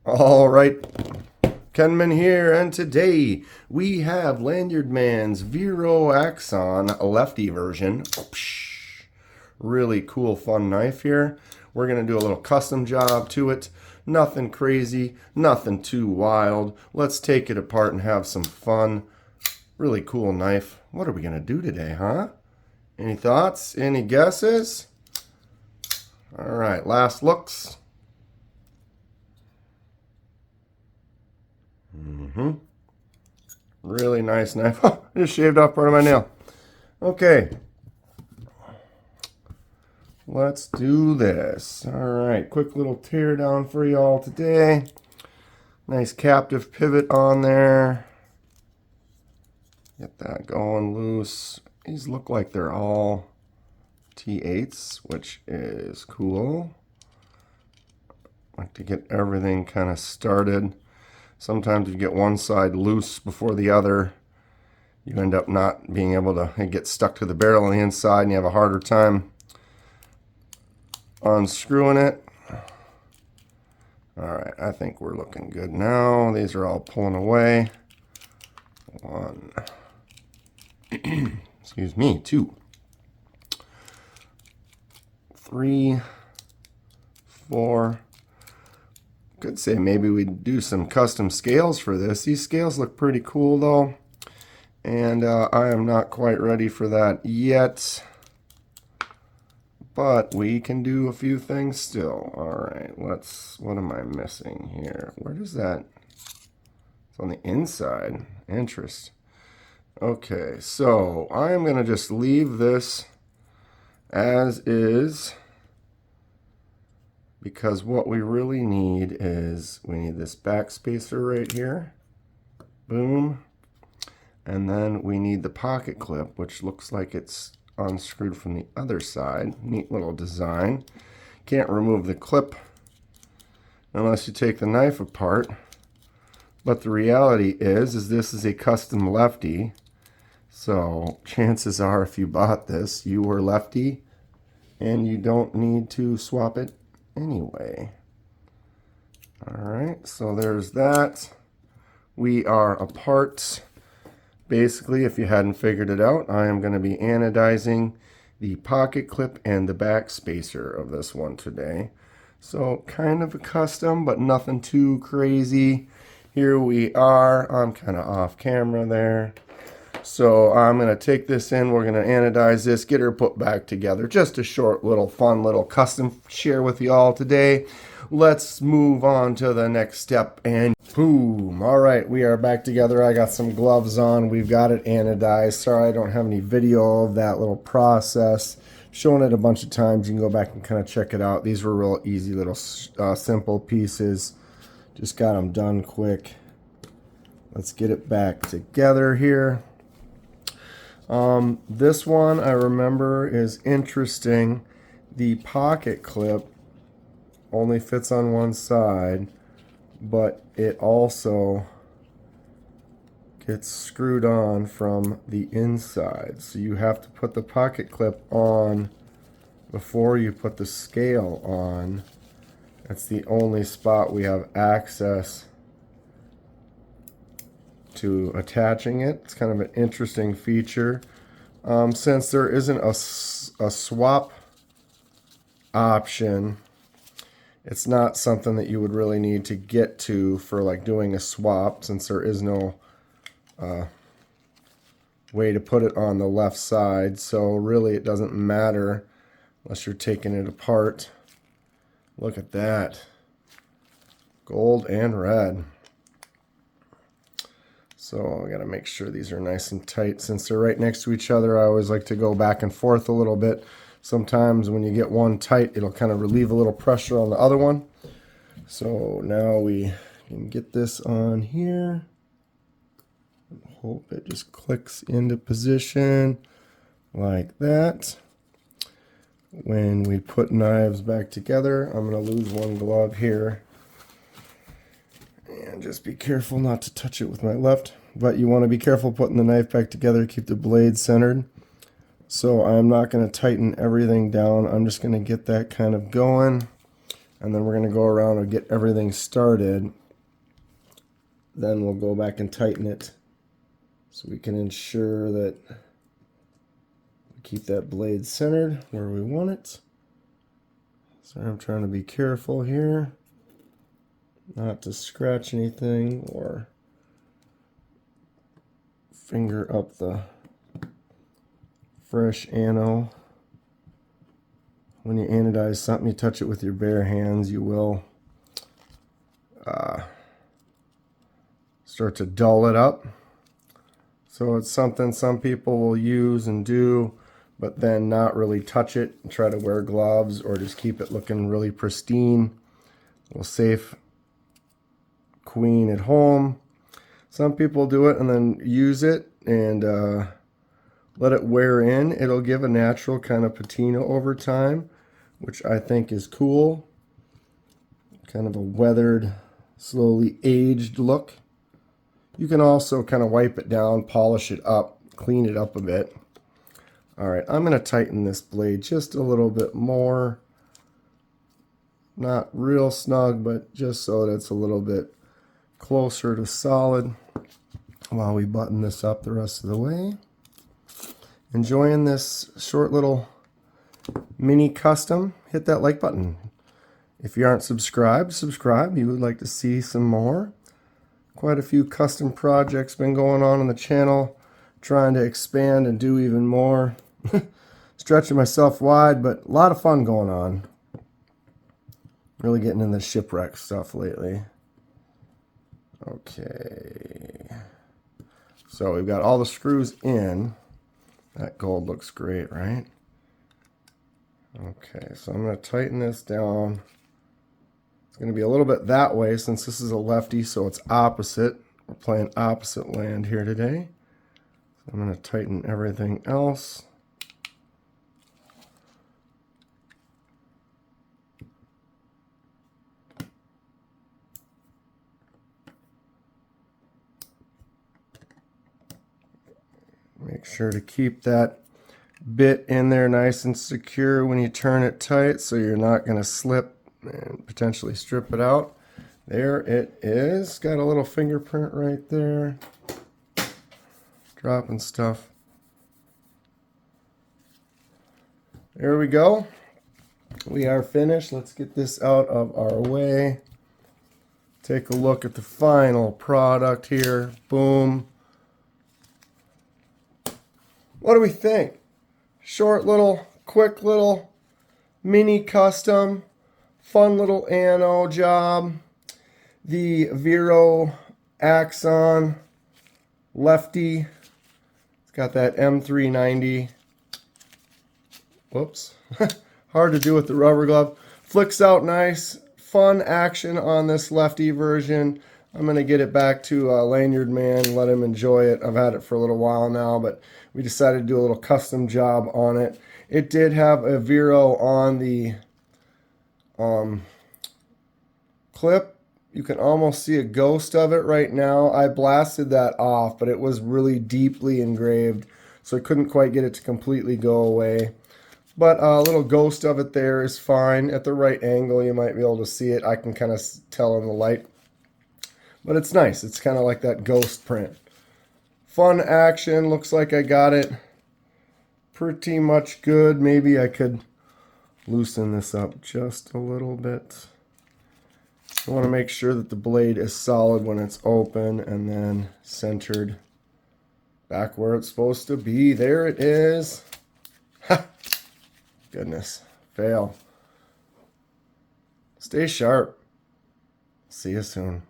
All right, Kenman here, and today we have Lanyard Mans Vero Axon, a lefty version. Really cool, fun knife here. We're going to do a little custom job to it. Nothing crazy, nothing too wild. Let's take it apart and have some fun. Really cool knife. What are we going to do today, huh? Any thoughts? Any guesses? All right, last looks. Really nice knife. Oh, I just shaved off part of my nail. Okay. Let's do this. All right. Quick little tear down for y'all today. Nice captive pivot on there. Get that going loose. These look like they're all T8s, which is cool. Like to get everything kind of started. Sometimes if you get one side loose before the other, you end up not being able to get stuck to the barrel on the inside and you have a harder time unscrewing it. All right, I think we're looking good now. These are all pulling away. 1, excuse me, 2, 3, 4. Could say maybe we'd do some custom scales for this. These scales look pretty cool though, and I am not quite ready for that yet, but we can do a few things still. All right, what am I missing here? Where does that, it's on the inside. Interest. Okay, so I am gonna just leave this as is, because what we really need is, we need this back spacer right here. Boom. And then we need the pocket clip, which looks like it's unscrewed from the other side. Neat little design. Can't remove the clip unless you take the knife apart. But the reality is this is a custom lefty. So chances are if you bought this, you were lefty and you don't need to swap it anyway. All right, so there's that. We are apart. Basically, if you hadn't figured it out, I am going to be anodizing the pocket clip and the back spacer of this one today. So kind of a custom, but nothing too crazy. Here we are. I'm kind of off camera there. So I'm going to take this in, we're going to anodize this, get her put back together. Just a short little fun little custom share with you all today. Let's move on to the next step and boom. All right, we are back together. I got some gloves on. We've got it anodized. Sorry I don't have any video of that little process. Showing it a bunch of times. You can go back and kind of check it out. These were real easy little simple pieces. Just got them done quick. Let's get it back together here. This one I remember is interesting. The pocket clip only fits on one side, but it also gets screwed on from the inside. So you have to put the pocket clip on before you put the scale on. That's the only spot we have access to attaching it. It's kind of an interesting feature. Since there isn't a swap option, it's not something that you would really need to get to for like doing a swap, since there is no way to put it on the left side. So really it doesn't matter unless you're taking it apart. Look at that. Gold and red. So I got to make sure these are nice and tight. Since they're right next to each other, I always like to go back and forth a little bit. Sometimes when you get one tight, it'll kind of relieve a little pressure on the other one. So now we can get this on here. Hope it just clicks into position like that. When we put knives back together, I'm going to lose one glove here. And just be careful not to touch it with my left. But you want to be careful putting the knife back together, keep the blade centered. So I'm not going to tighten everything down. I'm just going to get that kind of going. and then we're going to go around and get everything started. Then we'll go back and tighten it so we can ensure that we keep that blade centered where we want it. So I'm trying to be careful here not to scratch anything or finger up the fresh ano. When you anodize something, you touch it with your bare hands, you will start to dull it up. So it's something some people will use and do, but then not really touch it and try to wear gloves or just keep it looking really pristine. A little safe queen at home. Some people do it and then use it and let it wear in. It'll give a natural kind of patina over time, which I think is cool. Kind of a weathered, slowly aged look. You can also kind of wipe it down, polish it up, clean it up a bit. All right, I'm going to tighten this blade just a little bit more. Not real snug, but just so that it's a little bit closer to solid while we button this up the rest of the way. Enjoying this short little mini custom? Hit that like button. If you aren't subscribed, subscribe. You would like to see some more. Quite a few custom projects been going on the channel, trying to expand and do even more. Stretching myself wide, but a lot of fun going on. Really getting into shipwreck stuff lately. Okay. So we've got all the screws in. That gold looks great, right? Okay, so I'm going to tighten this down. It's going to be a little bit that way since this is a lefty, so it's opposite. We're playing opposite land here today. So I'm going to tighten everything else. Make sure to keep that bit in there nice and secure when you turn it tight so you're not going to slip and potentially strip it out. There it is. Got a little fingerprint right there. Dropping stuff. There we go. We are finished. Let's get this out of our way. Take a look at the final product here. Boom. What do we think? Short little, quick little, mini custom, fun little ano job. The Vero Axon lefty. It's got that M390. Whoops. Hard to do with the rubber glove. Flicks out nice. Fun action on this lefty version. I'm going to get it back to Lanyard Man, let him enjoy it. I've had it for a little while now, but we decided to do a little custom job on it. It did have a Vero on the clip. You can almost see a ghost of it right now. I blasted that off, but it was really deeply engraved, so I couldn't quite get it to completely go away. But a little ghost of it there is fine. At the right angle, you might be able to see it. I can kind of tell in the light. But it's nice. It's kind of like that ghost print. Fun action. Looks like I got it pretty much good. Maybe I could loosen this up just a little bit. I want to make sure that the blade is solid when it's open and then centered back where it's supposed to be. There it is. Ha! Goodness. Fail. Stay sharp. See you soon.